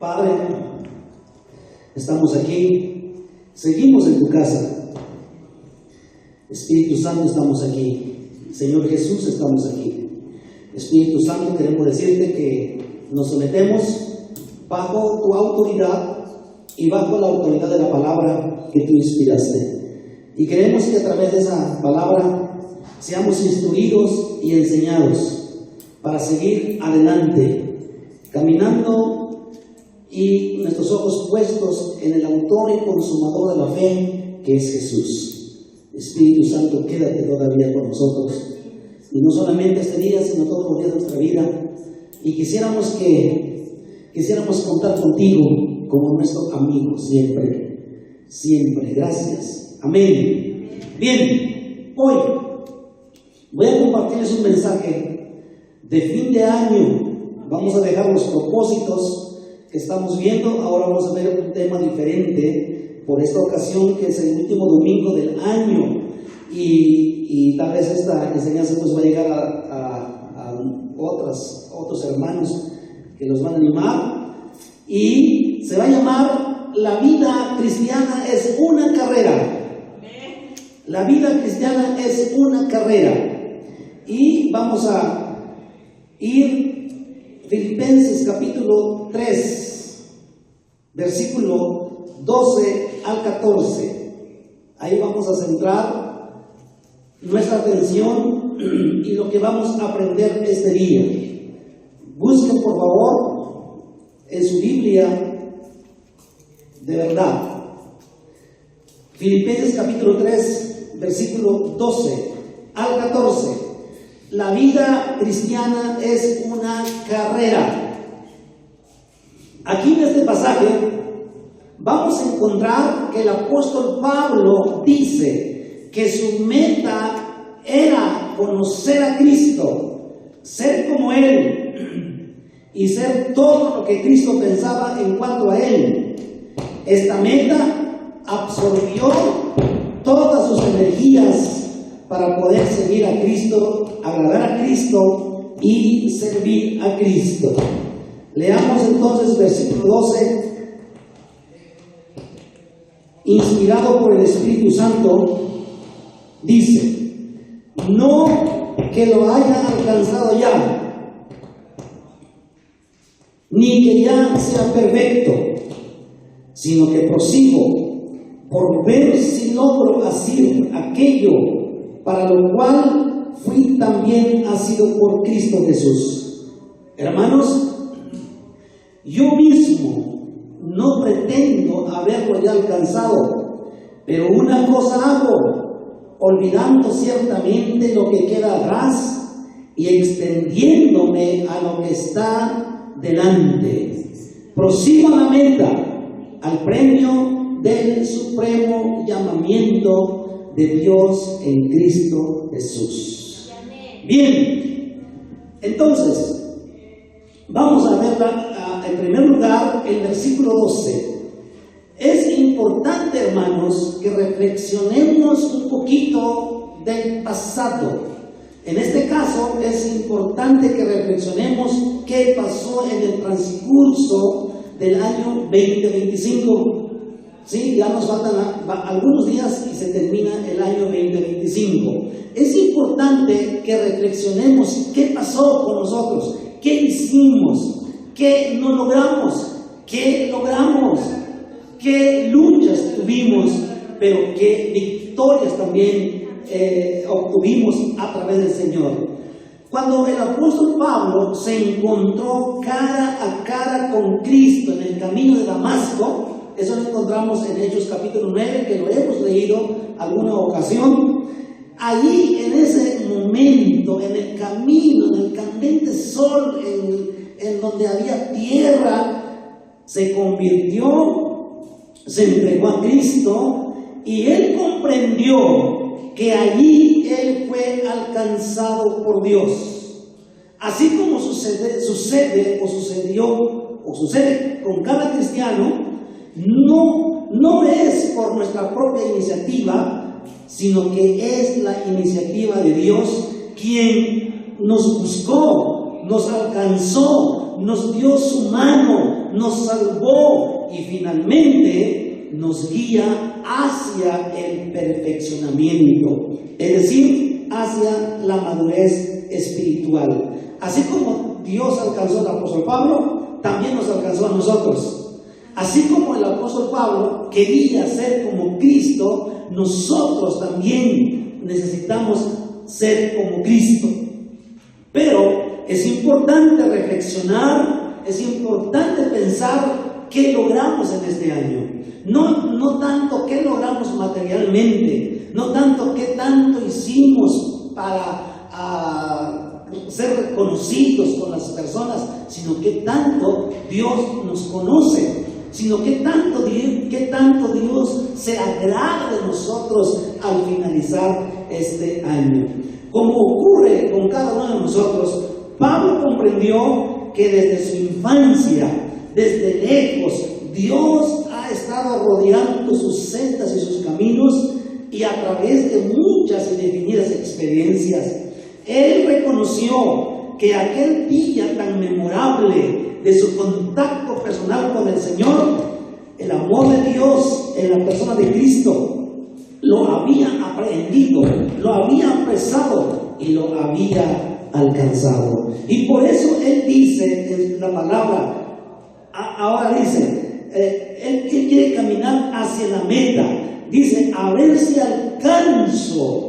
Padre, estamos aquí, seguimos en tu casa. Espíritu Santo, estamos aquí. Señor Jesús, estamos aquí. Espíritu Santo, queremos decirte que nos sometemos bajo tu autoridad y bajo la autoridad de la palabra que tú inspiraste. Y queremos que a través de esa palabra seamos instruidos y enseñados para seguir adelante, caminando y nuestros ojos puestos en el autor y consumador de la fe, que es Jesús. Espíritu Santo, quédate todavía con nosotros, y no solamente este día, sino todos los días de nuestra vida. Y quisiéramos contar contigo como nuestro amigo siempre, siempre. Gracias. Amén. Bien, hoy voy a compartirles un mensaje de fin de año. Vamos a dejar los propósitos que estamos viendo. Ahora vamos a ver un tema diferente por esta ocasión, que es el último domingo del año, y tal vez esta enseñanza pues va a llegar a otros hermanos que los van a animar, y se va a llamar La vida cristiana es una carrera. La vida cristiana es una carrera. Y vamos a ir Filipenses capítulo 3, versículo 12 al 14. Ahí vamos a centrar nuestra atención y lo que vamos a aprender este día. Busquen por favor en su Biblia de verdad. Filipenses capítulo 3, versículo 12 al 14. La vida cristiana es una carrera. Aquí en este pasaje vamos a encontrar que el apóstol Pablo dice que su meta era conocer a Cristo, ser como Él y ser todo lo que Cristo pensaba en cuanto a Él. Esta meta absorbió todas sus energías para poder seguir a Cristo, agradar a Cristo y servir a Cristo. Leamos entonces versículo 12. Inspirado por el Espíritu Santo, dice: no que lo haya alcanzado ya, ni que ya sea perfecto, sino que prosigo por ver si logro hacer aquello para lo cual fui también asido por Cristo Jesús. Hermanos, yo mismo no pretendo haberlo ya alcanzado, pero una cosa hago, olvidando ciertamente lo que queda atrás y extendiéndome a lo que está delante. Prosigo a la meta, al premio del supremo llamamiento de Dios en Cristo Jesús. Bien, entonces vamos a ver en primer lugar el versículo 12. Es importante, hermanos, que reflexionemos un poquito del pasado. En este caso es importante que reflexionemos qué pasó en el transcurso del año 2025. Sí, ya nos faltan algunos días y se termina el año 2025. Es importante que reflexionemos qué pasó con nosotros, qué hicimos, qué no logramos, qué logramos, qué luchas tuvimos, pero qué victorias también obtuvimos a través del Señor. Cuando el apóstol Pablo se encontró cara a cara con Cristo en el camino de Damasco, eso lo encontramos en Hechos capítulo 9, que lo hemos leído alguna ocasión. Allí, en ese momento, en el camino, en el candente sol, en donde había tierra, se convirtió, se entregó a Cristo, y él comprendió que allí él fue alcanzado por Dios. Así como sucede con cada cristiano, no es por nuestra propia iniciativa, sino que es la iniciativa de Dios quien nos buscó, nos alcanzó, nos dio su mano, nos salvó y finalmente nos guía hacia el perfeccionamiento, es decir, hacia la madurez espiritual. Así como Dios alcanzó al apóstol Pablo, también nos alcanzó a nosotros. Así como el apóstol Pablo quería ser como Cristo, nosotros también necesitamos ser como Cristo. Pero es importante reflexionar, es importante pensar qué logramos en este año. No tanto qué logramos materialmente, no tanto qué tanto hicimos para ser reconocidos con las personas, sino qué tanto Dios nos conoce, sino qué tanto Dios se agrada de nosotros al finalizar este año. Como ocurre con cada uno de nosotros, Pablo comprendió que desde su infancia, desde lejos, Dios ha estado rodeando sus sendas y sus caminos, y a través de muchas y definidas experiencias, él reconoció que aquel día tan memorable de su contacto personal con el Señor, el amor de Dios en la persona de Cristo, lo había aprehendido, lo había apresado y lo había alcanzado. Y por eso él dice en la palabra, ahora dice, él quiere caminar hacia la meta. Dice, a ver si alcanzo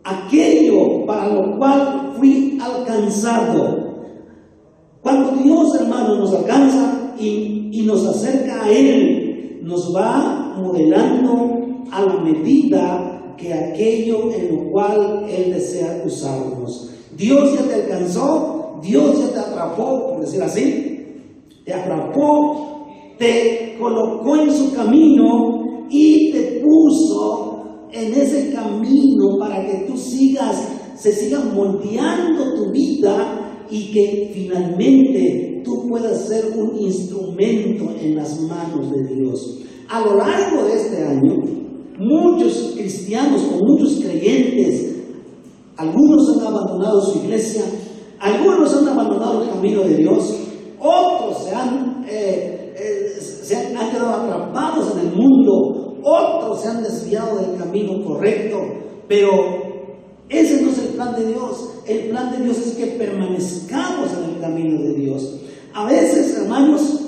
aquello para lo cual fui alcanzado. Cuando Dios, hermano, nos alcanza y nos acerca a Él, nos va modelando a la medida que aquello en lo cual Él desea usarnos. Dios ya te alcanzó, Dios ya te atrapó, por decir así, te atrapó, te colocó en su camino y te puso en ese camino para que tú se siga moldeando tu vida y que finalmente tú puedas ser un instrumento en las manos de Dios. A lo largo de este año, muchos cristianos o muchos creyentes, algunos han abandonado su iglesia, algunos han abandonado el camino de Dios, otros se han quedado atrapados en el mundo, otros se han desviado del camino correcto, pero ese no es el plan de Dios. El plan de Dios es que permanezcamos en el camino de Dios. A veces, hermanos,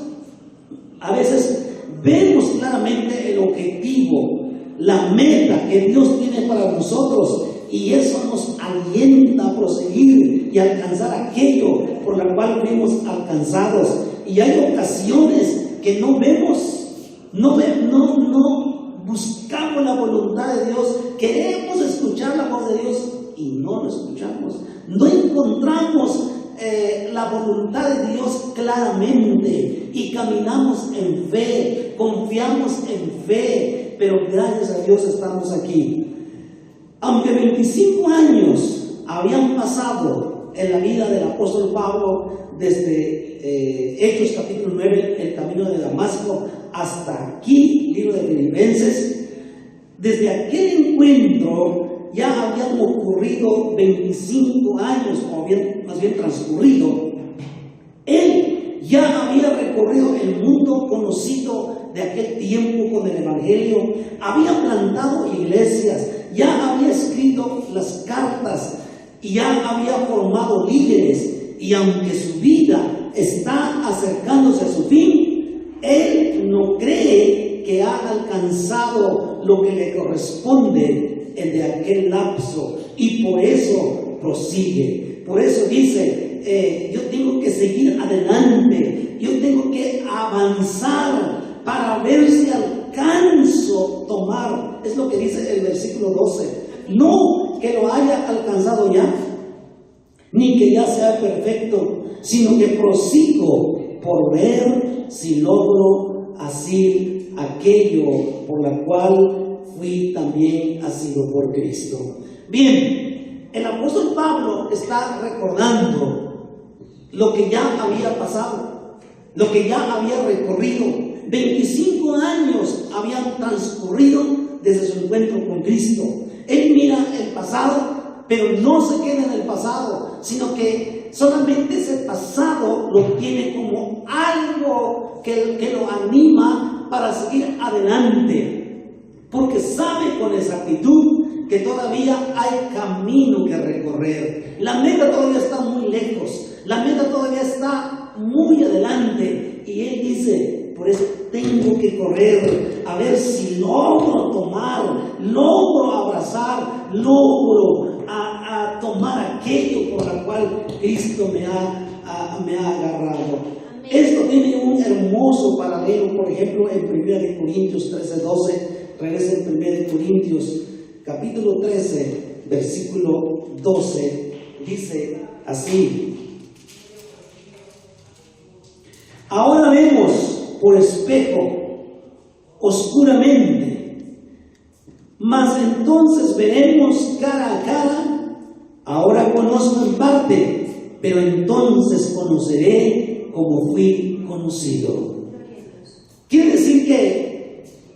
vemos claramente el objetivo, la meta que Dios tiene para nosotros, y eso nos alienta a proseguir y alcanzar aquello por lo cual fuimos alcanzados. Y hay ocasiones que no buscamos la voluntad de Dios, queremos escuchar la voz de Dios y no lo escuchamos. No encontramos la voluntad de Dios claramente y caminamos en fe, confiamos en fe, pero gracias a Dios estamos aquí. Aunque 25 años habían pasado en la vida del apóstol Pablo, desde Hechos capítulo 9, el camino de Damasco, hasta aquí, libro de Filipenses, desde aquel encuentro ya habían ocurrido 25 años, o más bien transcurrido. Él ya había recorrido el mundo conocido de aquel tiempo con el Evangelio, había plantado iglesias, ya había escrito las cartas y ya había formado líderes, y aunque su vida está acercándose a su fin, él no cree que ha alcanzado lo que le corresponde de aquel lapso, y por eso prosigue. Por eso dice, yo tengo que seguir adelante, yo tengo que avanzar para ver si alcanzo tomar. Es lo que dice el versículo 12. No que lo haya alcanzado ya, ni que ya sea perfecto, sino que prosigo por ver si logro asir aquello por la cual fui también asido por Cristo. Bien, el apóstol Pablo está recordando lo que ya había pasado, lo que ya había recorrido. 25 años habían transcurrido desde su encuentro con Cristo. Él mira el pasado pero no se queda en el pasado, sino que solamente ese pasado lo tiene como algo que lo anima para seguir adelante, porque sabe con exactitud que todavía hay camino que recorrer. La meta todavía está muy lejos, la meta todavía está muy adelante, y él dice: por eso tengo que correr, a ver si logro tomar, logro abrazar, logro a tomar aquello por la cual Cristo me ha agarrado. Amén. Esto tiene un hermoso paralelo, por ejemplo, en 1 Corintios 13:12. Regresa en 1 Corintios capítulo 13, versículo 12, dice así: ahora vemos por espejo, oscuramente, mas entonces veremos cara a cara. Ahora conozco en parte, pero entonces conoceré como fui conocido. Quiere decir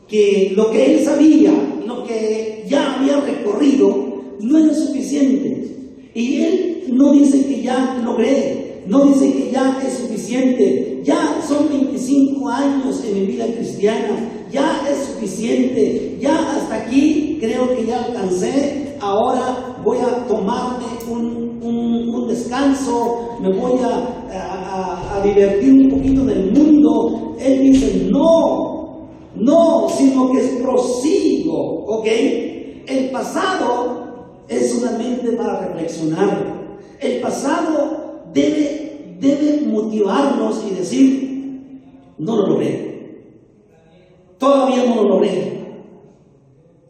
que lo que él sabía, lo que ya había recorrido, no era suficiente. Y él no dice que ya logré, no dice que ya es suficiente. Ya son 25 años en mi vida cristiana, ya es suficiente, ya hasta aquí creo que ya alcancé. Ahora voy a tomarme un descanso, me voy a divertir un poquito del mundo. Él dice: no, sino que es prosigo, ¿ok? El pasado es solamente para reflexionar. El pasado debe motivarnos y decir: no lo logré, todavía no lo logré.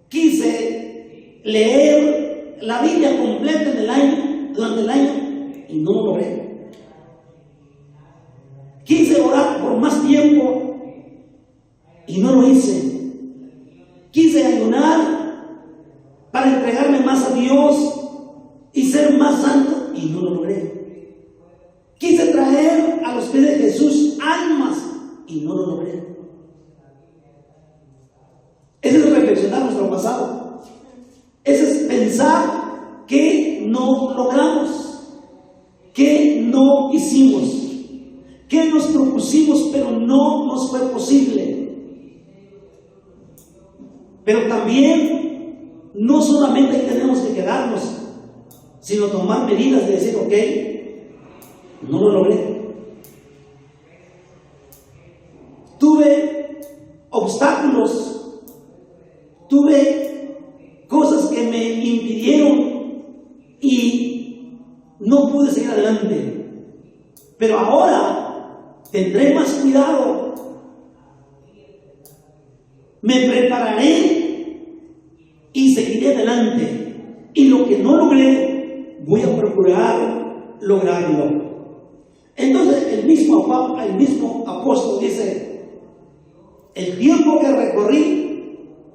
Quise leer la Biblia completa durante el año y no lo logré. Quise orar por más tiempo y no lo hice. Quise ayunar para entregarme más a Dios y ser más santo y no lo logré. Quise traer a los pies de Jesús almas y no lo logré. Ese es reflexionar nuestro pasado. Ese es pensar que no logramos, que no hicimos, que nos propusimos pero no nos fue posible. Pero también no solamente tenemos que quedarnos, sino tomar medidas de decir: ok, no lo logré. Tuve obstáculos, tuve cosas que me impidieron y no pude seguir adelante. Pero ahora tendré más cuidado, me prepararé y seguiré adelante. Y lo que no logré, voy a procurar lograrlo. Entonces el mismo apóstol dice: el tiempo que recorrí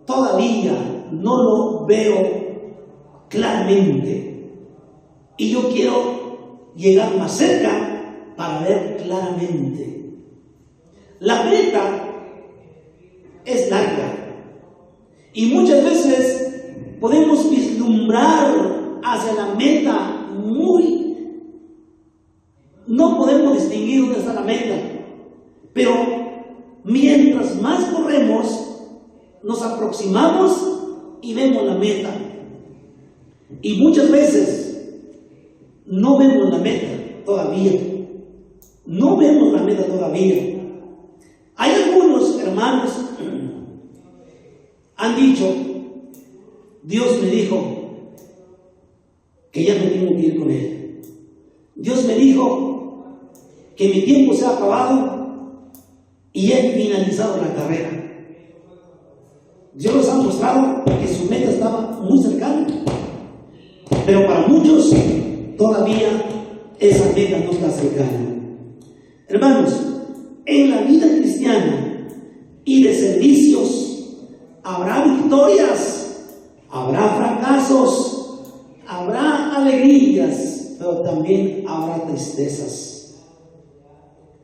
todavía no lo veo claramente, y yo quiero llegar más cerca para ver claramente. La meta es larga y muchas veces podemos vislumbrar hacia la meta no podemos distinguir dónde está la meta, pero mientras más corremos, nos aproximamos y vemos la meta. Y muchas veces no vemos la meta todavía. No vemos la meta todavía. Hay algunos hermanos han dicho: Dios me dijo que ya no tengo que ir con Él. Dios me dijo que mi tiempo se ha acabado y he finalizado la carrera. Dios les ha mostrado que su meta estaba muy cercana, pero para muchos todavía esa meta no está cercana. Hermanos, en la vida cristiana y de servicios habrá victorias, habrá fracasos, habrá alegrías, pero también habrá tristezas.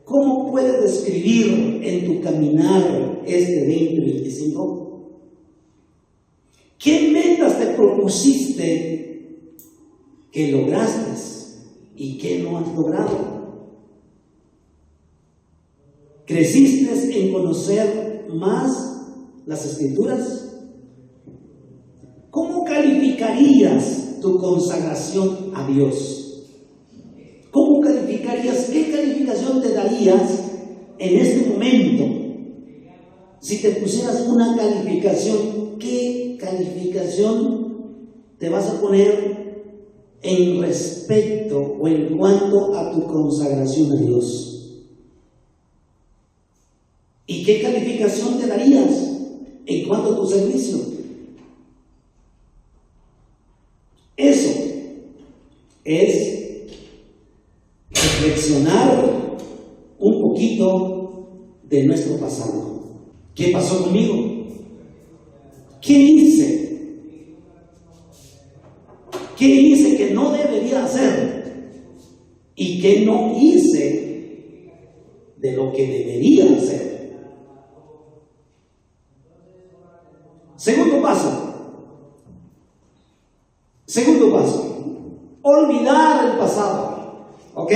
¿Cómo puedes describir en tu caminar este 2025? ¿Qué metas te propusiste ¿Qué lograste y qué no has logrado? ¿Creciste en conocer más las Escrituras? ¿Cómo calificarías tu consagración a Dios? ¿Cómo calificarías? ¿Qué calificación te darías en este momento? Si te pusieras una calificación, ¿qué calificación te vas a poner en respecto o en cuanto a tu consagración a Dios? ¿Y qué calificación te darías en cuanto a tu servicio? Eso es reflexionar un poquito de nuestro pasado. ¿Qué pasó conmigo? ¿Qué hice? ¿Qué hice que no debería hacer? ¿Y qué no hice de lo que debería hacer? Segundo paso, olvidar el pasado, ¿ok?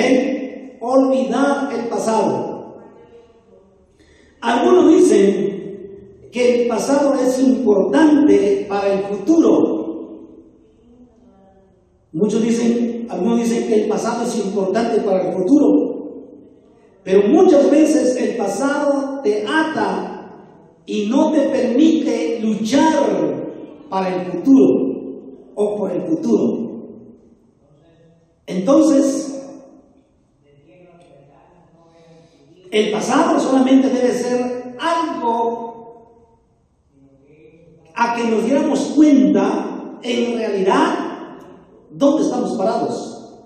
Olvidar el pasado. Algunos dicen que el pasado es importante para el futuro. Algunos dicen que el pasado es importante para el futuro. Pero muchas veces el pasado te ata y no te permite luchar para el futuro o por el futuro. Entonces, el pasado solamente debe ser algo a que nos diéramos cuenta en realidad dónde estamos parados.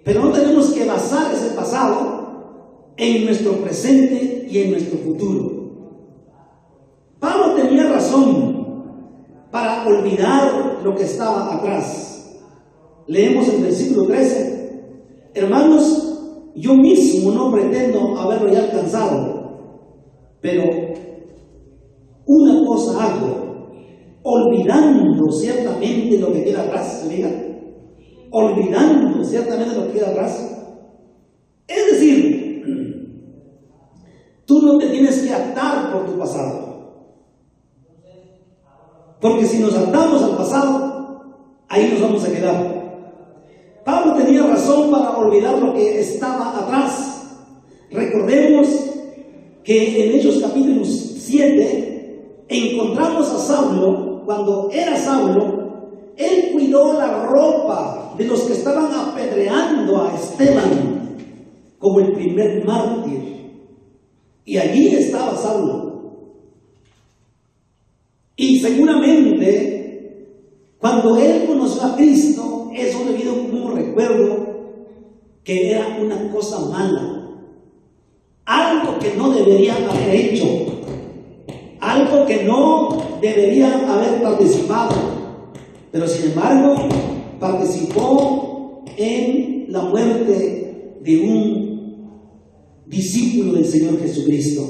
Pero no tenemos que basar ese pasado en nuestro presente y en nuestro futuro. Pablo tenía razón para olvidar lo que estaba atrás. Leemos el versículo 13. Hermanos, yo mismo no pretendo haberlo ya alcanzado, pero una cosa hago, olvidando ciertamente lo que queda atrás. ¿Se fijan? Olvidando ciertamente lo que queda atrás. Es decir, tú no te tienes que atar por tu pasado. Porque si nos atamos al pasado, ahí nos vamos a quedar. Pablo tenía razón para olvidar lo que estaba atrás. Recordemos que en Hechos capítulo 7 encontramos a Saulo. Cuando era Saulo, él cuidó la ropa de los que estaban apedreando a Esteban como el primer mártir. Y allí estaba Saulo. Y seguramente, cuando él conoció a Cristo, eso le vino como un recuerdo que era una cosa mala, algo que no debería haber hecho, algo que no debería haber participado, pero sin embargo participó en la muerte de un discípulo del Señor Jesucristo.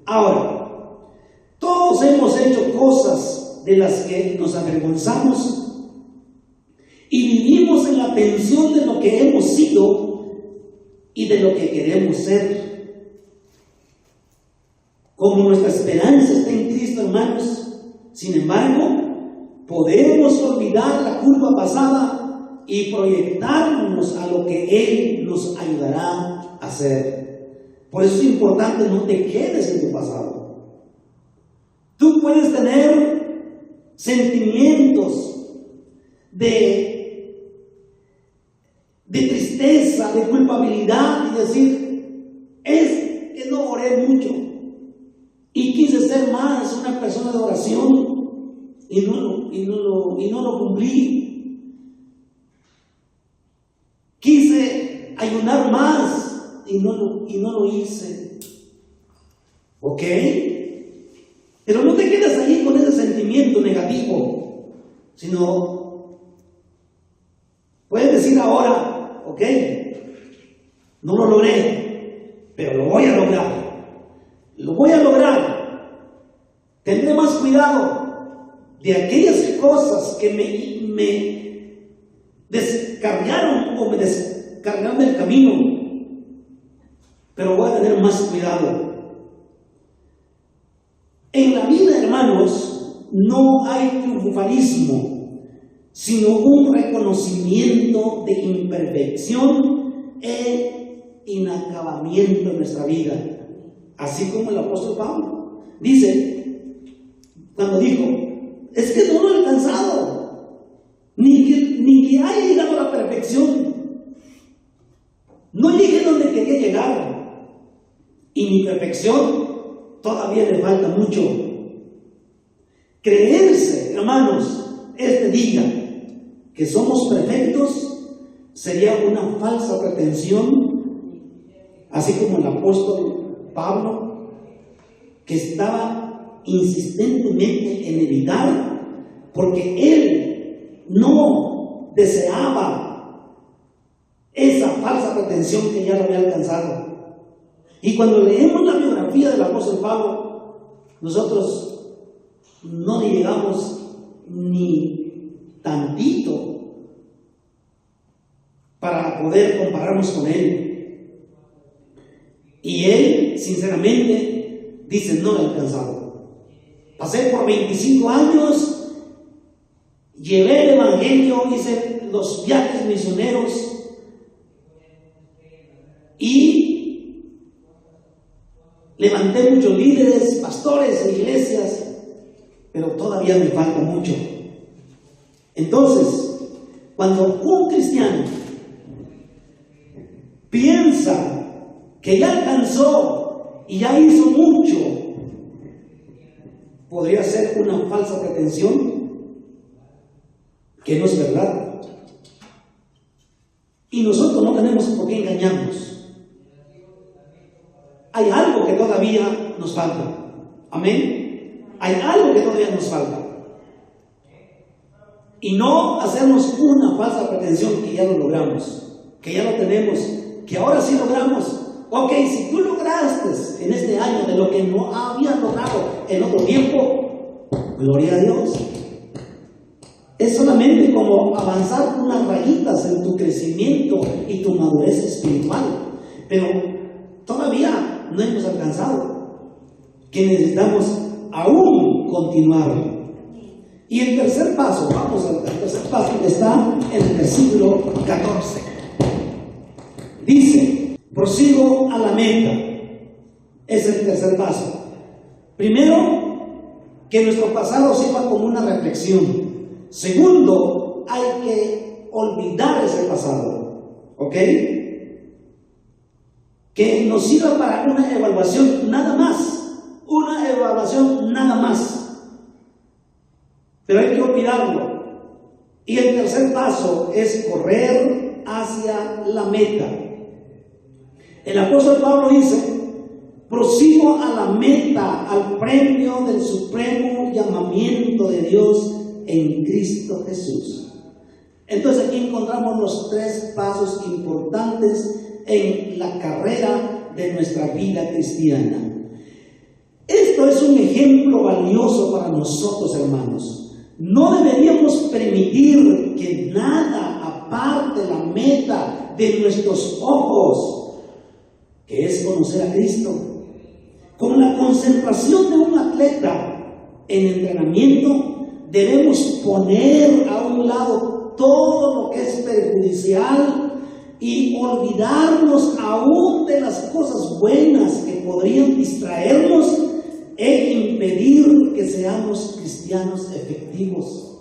Ahora, todos hemos hecho cosas de las que nos avergonzamos y vivimos en la tensión de lo que hemos sido y de lo que queremos ser. Como nuestra esperanza está en Cristo, hermanos, sin embargo, podemos olvidar la culpa pasada y proyectarnos a lo que Él nos ayudará a hacer. Por eso es importante, no te quedes en tu pasado. Tú puedes tener sentimientos de tristeza, de culpabilidad y decir, es que no oré mucho y quise ser más una persona de oración y no lo cumplí. Quise ayunar más y no lo hice. ¿Ok? Pero no te quedes ahí con ese sentimiento negativo, sino puedes decir ahora, ok, no lo logré, pero lo voy a lograr. Lo voy a lograr. Tendré más cuidado de aquellas cosas que me descarriaron o me descargaron del camino, pero voy a tener más cuidado. En la vida, hermanos, no hay triunfalismo, sino un reconocimiento de imperfección e inacabamiento en nuestra vida. Así como el apóstol Pablo dice, cuando dijo, es que no lo he alcanzado, ni que haya llegado a la perfección, no llegué donde quería llegar, y mi perfección todavía le falta mucho. Creerse, hermanos, diga que somos perfectos sería una falsa pretensión, así como el apóstol Pablo, que estaba insistentemente en evitar, porque él no deseaba esa falsa pretensión que ya lo había alcanzado. Y cuando leemos la biografía del apóstol Pablo, nosotros no le llegamos ni tantito para poder compararnos con él. Y él, sinceramente, dice, no lo he alcanzado. Pasé por 25 años, llevé el evangelio, hice los viajes misioneros y levanté muchos líderes, pastores e iglesias, pero todavía me falta mucho. Entonces, cuando un cristiano piensa que ya alcanzó y ya hizo mucho, podría ser una falsa pretensión, que no es verdad. Y nosotros no tenemos por qué engañarnos. Hay algo que todavía nos falta. Amén. Hay algo que todavía nos falta. Y no hacernos una falsa pretensión que ya lo logramos, que ya lo tenemos, que ahora sí logramos. Ok, si tú lograste en este año de lo que no habías logrado en otro tiempo, gloria a Dios. Es solamente como avanzar unas rayitas en tu crecimiento y tu madurez espiritual. Pero todavía no hemos alcanzado, que necesitamos aún continuar. Y el tercer paso, vamos al tercer paso, que está en el versículo 14. Dice, prosigo a la meta. Es el tercer paso. Primero, que nuestro pasado sirva como una reflexión. Segundo, hay que olvidar ese pasado. ¿Ok? Que nos sirva para una evaluación nada más, una evaluación nada más, pero hay que olvidarlo. Y el tercer paso es correr hacia la meta. El apóstol Pablo dice, prosigo a la meta, al premio del supremo llamamiento de Dios en Cristo Jesús. Entonces aquí encontramos los tres pasos importantes en la carrera de nuestra vida cristiana. Esto es un ejemplo valioso para nosotros, hermanos. No deberíamos permitir que nada aparte la meta de nuestros ojos, que es conocer a Cristo. Con la concentración de un atleta en entrenamiento, debemos poner a un lado todo lo que es perjudicial y olvidarnos aún de las cosas buenas que podrían distraernos e impedir que seamos cristianos efectivos.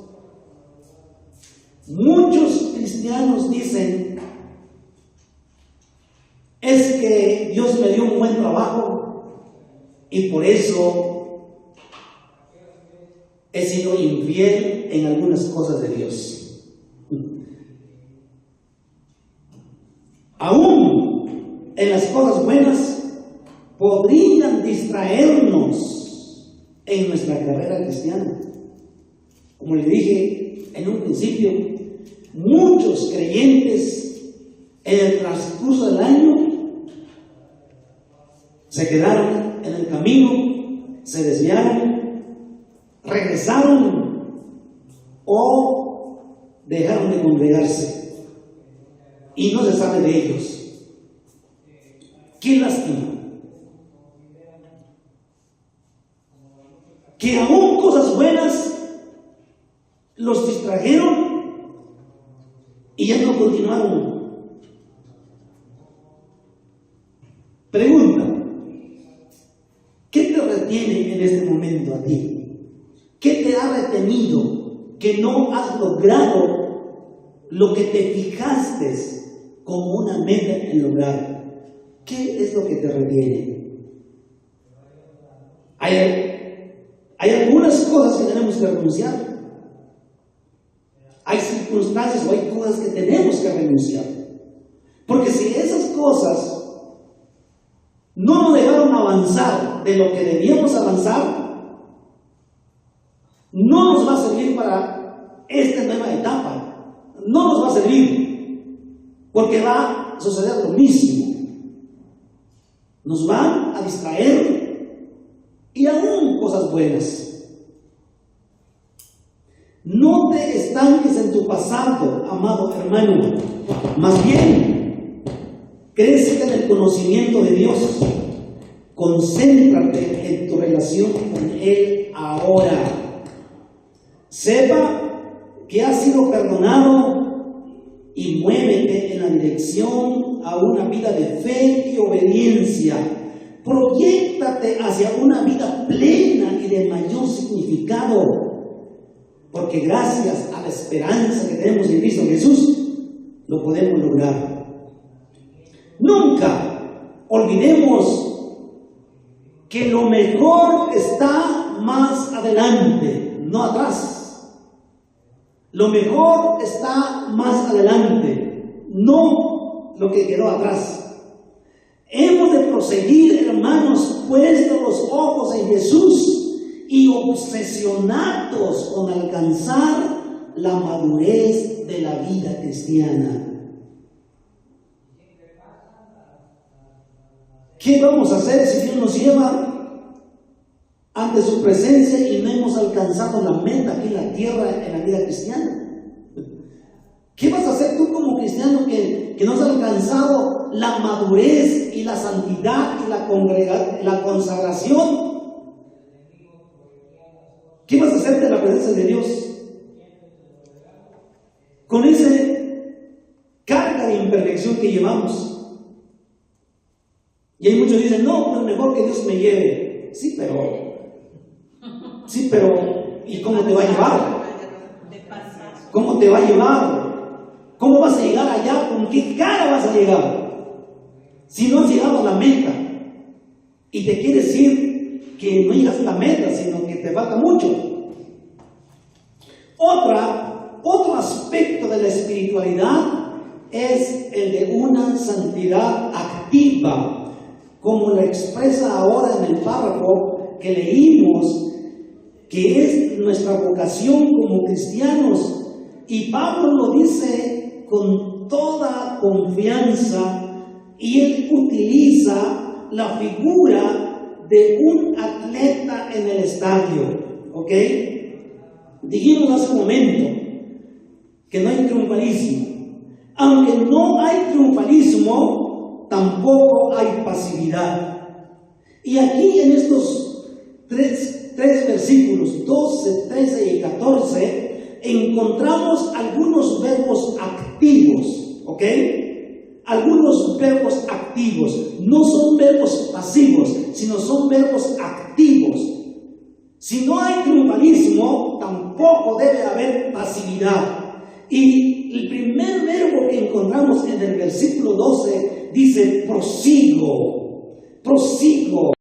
Muchos cristianos dicen, es que Dios me dio un buen trabajo y por eso he sido infiel en algunas cosas de Dios. Aún en las cosas buenas podrían distraernos en nuestra carrera cristiana. Como le dije en un principio, muchos creyentes en el transcurso del año se quedaron en el camino, se desviaron, regresaron o dejaron de congregarse. y no se sabe de ellos. Qué lástima. Que aún cosas buenas los distrajeron y ya no continuaron. Pregunta: ¿qué te retiene en este momento a ti? ¿Qué te ha retenido que no has logrado lo que te fijaste como una meta en lograr? ¿Qué es lo que te retiene? Hay algunas cosas que tenemos que renunciar. Hay circunstancias o hay cosas que tenemos que renunciar. Porque si esas cosas no nos dejaron avanzar de lo que debíamos avanzar, no nos va a servir para esta nueva etapa. No nos va a servir, porque va a suceder lo mismo. Nos van a distraer, y aún cosas buenas. No te estanques en tu pasado, amado hermano. Más bien, crece en el conocimiento de Dios. Concéntrate en tu relación con Él ahora. Sepa que has sido perdonado y muévete en la dirección a una vida de fe y obediencia. Proyéctate hacia una vida plena y de mayor significado, porque gracias a la esperanza que tenemos en Cristo Jesús, lo podemos lograr. Nunca olvidemos que lo mejor está más adelante, no atrás. Lo mejor está más adelante, no lo que quedó atrás. Hemos de proseguir, hermanos, puestos los ojos en Jesús y obsesionados con alcanzar la madurez de la vida cristiana. ¿Qué vamos a hacer si Dios nos lleva ante su presencia y no hemos alcanzado la meta aquí en la tierra, en la vida cristiana? ¿Qué vas a hacer tú como cristiano que no has alcanzado la madurez y la santidad y la consagración? ¿Qué vas a hacer de la presencia de Dios? Con esa carga de imperfección que llevamos. Y hay muchos que dicen, no, pues mejor que Dios me lleve. Sí, pero, ¿y cómo te va a llevar? ¿Cómo te va a llevar? ¿Cómo vas a llegar allá? ¿Con qué cara vas a llegar? Si no has llegado a la meta y te quiere decir que no llegas a la meta, sino que te falta mucho. Otro aspecto de la espiritualidad es el de una santidad activa, como lo expresa ahora en el párrafo que leímos, que es nuestra vocación como cristianos. Y Pablo lo dice con toda confianza, y él utiliza la figura de un atleta en el estadio, ¿ok? Dijimos hace un momento que no hay triunfalismo. Aunque no hay triunfalismo, tampoco hay pasividad. Y aquí en estos tres versículos, 12, 13 y 14, encontramos algunos verbos activos, ¿ok? Algunos verbos activos, no son verbos pasivos, sino son verbos activos. Si no hay triunfalismo, tampoco debe haber pasividad. Y el primer verbo que encontramos en el versículo 12 dice prosigo, prosigo.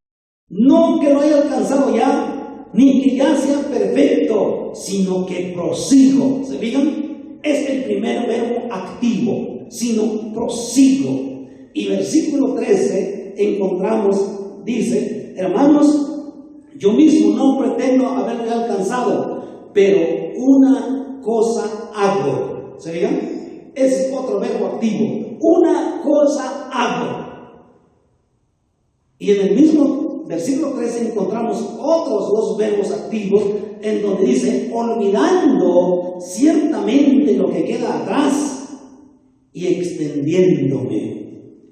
No que lo haya alcanzado ya, ni que ya sea perfecto, sino que prosigo. ¿Se fijan? Es el primer verbo activo, sino prosigo. Y versículo 13 encontramos, dice, hermanos, yo mismo no pretendo haberme alcanzado, pero una cosa hago. ¿Se fijan? Ese es otro verbo activo. Una cosa hago. Y en el mismo versículo 13 encontramos otros dos verbos activos en donde dice, olvidando ciertamente lo que queda atrás y extendiéndome.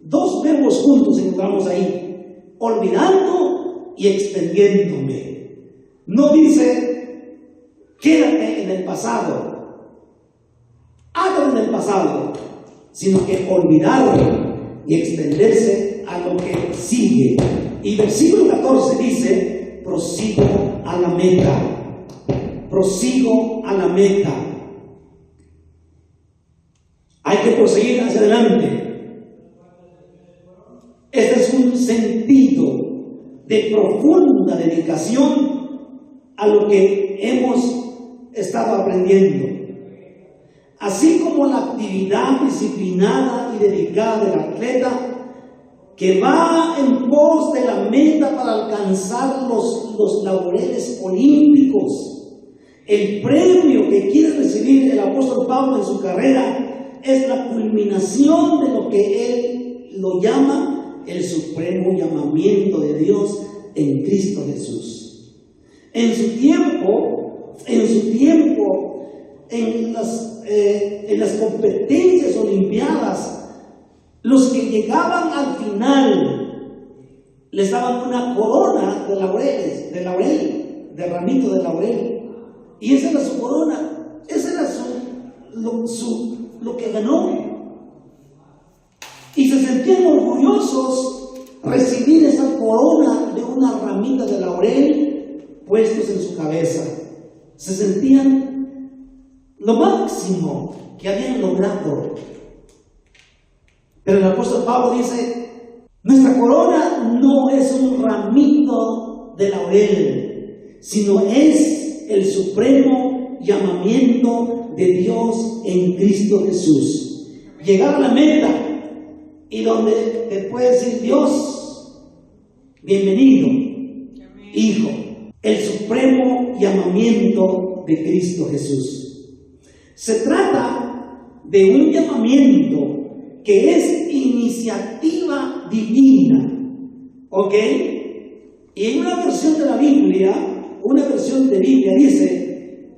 Dos verbos juntos encontramos ahí: olvidando y extendiéndome. No dice quédate en el pasado, hágalo en el pasado, sino que olvidar y extenderse a lo que sigue. Y versículo 14 dice: prosigo a la meta, prosigo a la meta. Hay que proseguir hacia adelante. Este es un sentido de profunda dedicación a lo que hemos estado aprendiendo. Así como la actividad disciplinada y dedicada del atleta que va en pos de la meta para alcanzar los laureles olímpicos. El premio que quiere recibir el apóstol Pablo en su carrera es la culminación de lo que él lo llama el supremo llamamiento de Dios en Cristo Jesús. En su tiempo, en las competencias olimpiadas, los que llegaban al final les daban una corona de laureles, de ramito de laurel, y esa era su corona, esa era lo que ganó, y se sentían orgullosos recibir esa corona de una ramita de laurel puestos en su cabeza. Se sentían lo máximo que habían logrado. Pero el apóstol Pablo dice: nuestra corona no es un ramito de laurel, sino es el supremo llamamiento de Dios en Cristo Jesús. Llegar a la meta y donde te puede decir Dios: bienvenido, hijo. El supremo llamamiento de Cristo Jesús. Se trata de un llamamiento que es iniciativa divina, ¿ok? Y en una versión de la Biblia, dice: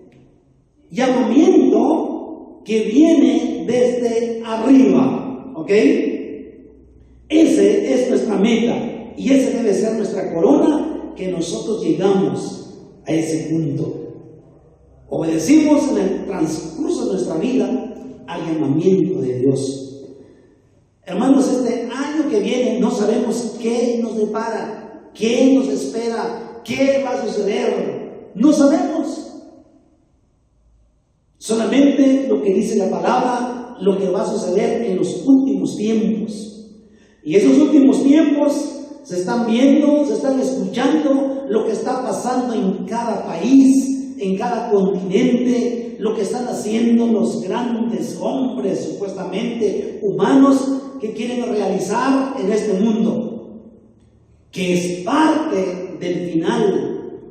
llamamiento que viene desde arriba, ¿ok? Ese es nuestra meta y ese debe ser nuestra corona, que nosotros llegamos a ese punto. Obedecimos en el transcurso de nuestra vida al llamamiento de Dios. Hermanos, este año que viene no sabemos qué nos depara, qué nos espera, qué va a suceder. No sabemos. Solamente lo que dice la palabra, lo que va a suceder en los últimos tiempos. Y esos últimos tiempos se están viendo, se están escuchando lo que está pasando en cada país, en cada continente, lo que están haciendo los grandes hombres supuestamente humanos que quieren realizar en este mundo, que es parte del final.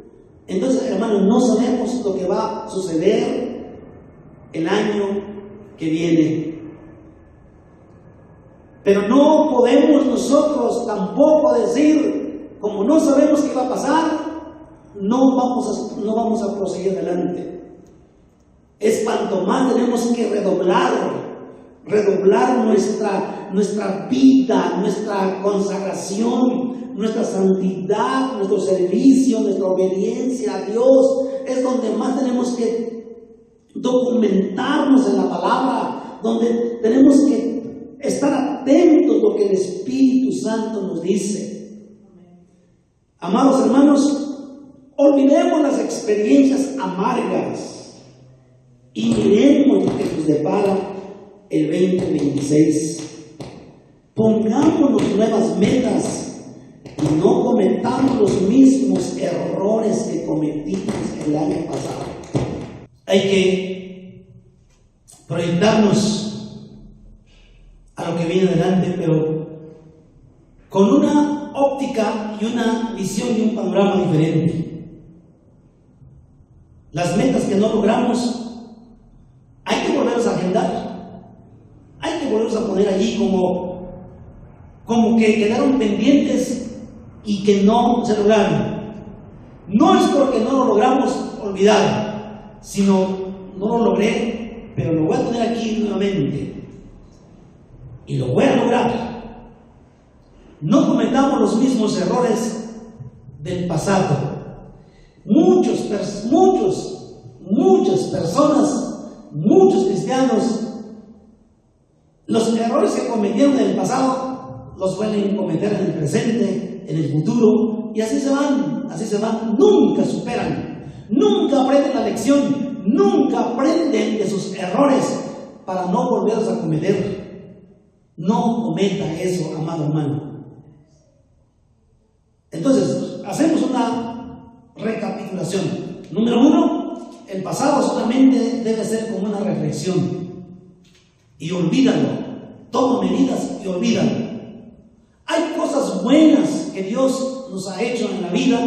Entonces, hermanos, no sabemos lo que va a suceder el año que viene. Pero no podemos nosotros tampoco decir, como no sabemos qué va a pasar, no vamos a proseguir adelante. Es cuanto más tenemos que redoblar nuestra vida, nuestra consagración, nuestra santidad, nuestro servicio, nuestra obediencia a Dios. Es donde más tenemos que documentarnos en la palabra, donde tenemos que estar atentos a lo que el Espíritu Santo nos dice. Amados hermanos, olvidemos las experiencias amargas y miremos lo que nos depara el 2026. Pongámonos nuevas metas y no cometamos los mismos errores que cometimos el año pasado. Hay que proyectarnos a lo que viene adelante, pero con una óptica y una visión y un panorama diferente. Las metas que no logramos hay que volverlas a agendar, hay que volverlas a poner allí como que quedaron pendientes y que no se lograron. No es porque no lo logramos olvidar, sino no lo logré, pero lo voy a poner aquí nuevamente. y lo voy a lograr. No cometamos los mismos errores del pasado. Muchas personas, muchos cristianos, los errores que cometieron en el pasado los pueden cometer en el presente, en el futuro, y así se van, nunca superan, nunca aprenden la lección, nunca aprenden de sus errores para no volverlos a cometer. No cometa eso, amado hermano. Entonces, hacemos una recapitulación. Número 1, el pasado solamente debe ser como una reflexión. Y olvídalo. Toma medidas y olvídalo. Hay cosas buenas que Dios nos ha hecho en la vida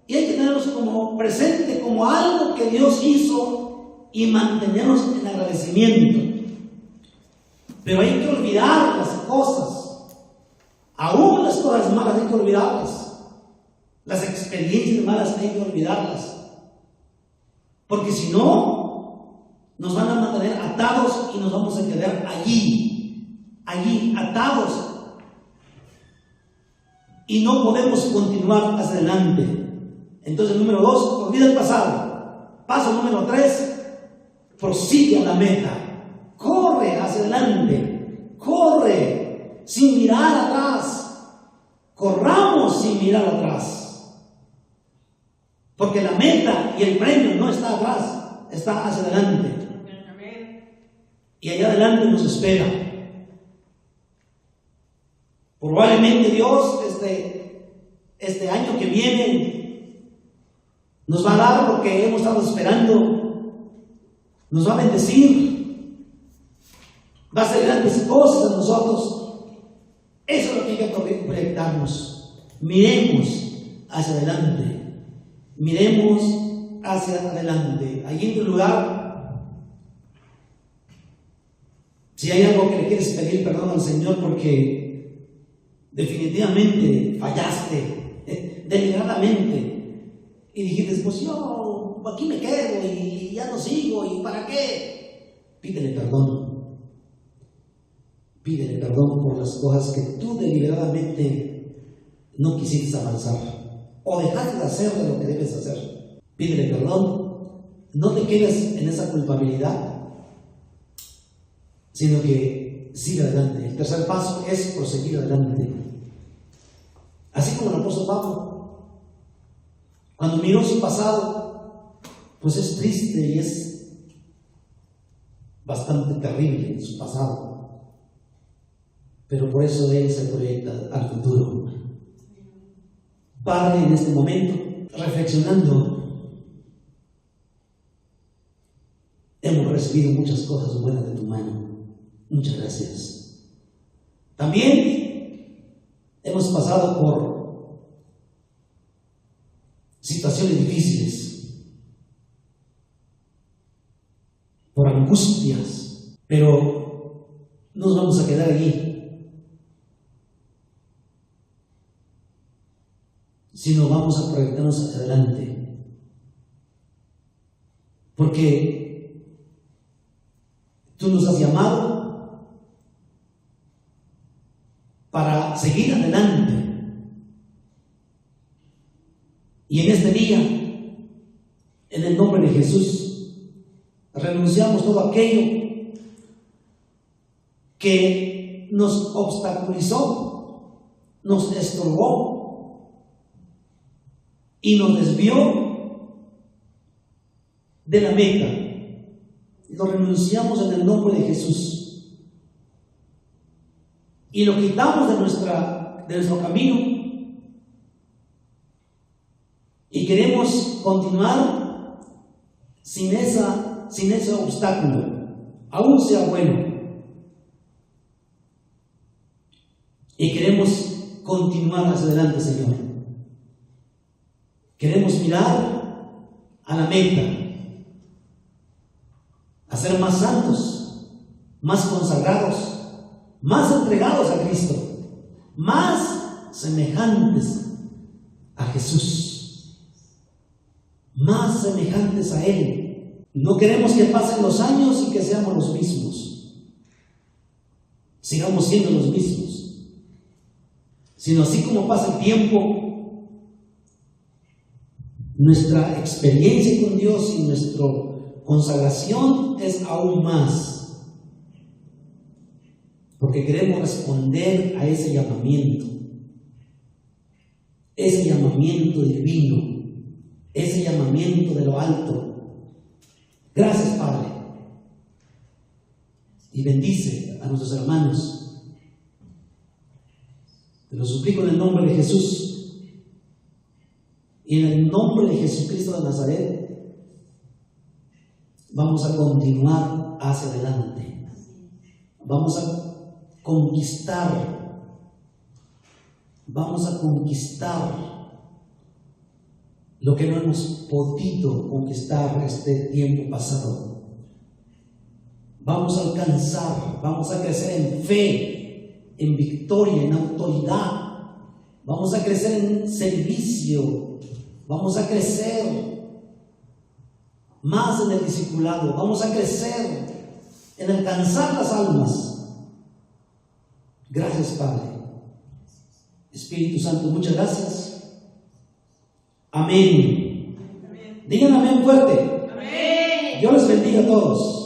y hay que tenerlos como presente, como algo que Dios hizo y mantenernos en agradecimiento. Pero hay que olvidar las cosas. Aún las cosas malas hay que olvidarlas. Las experiencias malas hay que olvidarlas. Porque si no, nos van a mantener atados y nos vamos a quedar allí, atados. Y no podemos continuar hacia adelante. Entonces, número 2, olvida el pasado. Paso número 3, prosigue a la meta. Corre hacia adelante. Corre sin mirar atrás. Corramos sin mirar atrás. Porque la meta y el premio no está atrás, está hacia adelante. Y allá adelante nos espera. Probablemente Dios este año que viene nos va a dar lo que hemos estado esperando. Nos va a bendecir. Va a hacer grandes cosas en nosotros. Eso es lo que hay que proyectarnos. Miremos hacia adelante. Miremos hacia adelante. Allí en tu lugar, si hay algo que le quieres pedir perdón al Señor porque definitivamente fallaste deliberadamente y dijiste, pues yo aquí me quedo y ya no sigo, ¿y para qué? Pídele perdón. Pídele perdón por las cosas que tú deliberadamente no quisiste avanzar o dejaste de hacer de lo que debes hacer. Pídele perdón. No te quedes en esa culpabilidad, sino que sigue adelante. El tercer paso es proseguir adelante. Así como el apóstol Pablo, cuando miró su pasado, pues es triste y es bastante terrible su pasado. Pero por eso él se proyecta al futuro. Padre, en este momento, reflexionando, hemos recibido muchas cosas buenas de tu mano. Muchas gracias. También hemos pasado por situaciones difíciles, por angustias, pero no nos vamos a quedar allí, sino vamos a proyectarnos hacia adelante, porque tú nos has llamado para seguir adelante. Y en este día, en el nombre de Jesús, renunciamos todo aquello que nos obstaculizó, nos estorbó y nos desvió de la meta. Lo renunciamos en el nombre de Jesús. Y lo quitamos de nuestro camino y queremos continuar sin ese obstáculo, aún sea bueno. Y queremos continuar hacia adelante, Señor. Queremos mirar a la meta, a ser más santos, más consagrados, más entregados a Cristo, más semejantes a Jesús, más semejantes a Él. No queremos que pasen los años y que seamos los mismos, sigamos siendo los mismos, sino así como pasa el tiempo, nuestra experiencia con Dios y nuestra consagración es aún más, porque queremos responder a ese llamamiento divino, ese llamamiento de lo alto. Gracias, Padre, y bendice a nuestros hermanos. Te lo suplico en el nombre de Jesús y en el nombre de Jesucristo de Nazaret. Vamos a continuar hacia adelante, vamos a conquistar lo que no hemos podido conquistar este tiempo pasado. Vamos a alcanzar, vamos a crecer en fe, en victoria, en autoridad. Vamos a crecer en servicio, vamos a crecer más en el discipulado, vamos a crecer en alcanzar las almas. Gracias, Padre. Espíritu Santo, muchas gracias. Amén. Digan amén fuerte. Amén. Dios les bendiga a todos.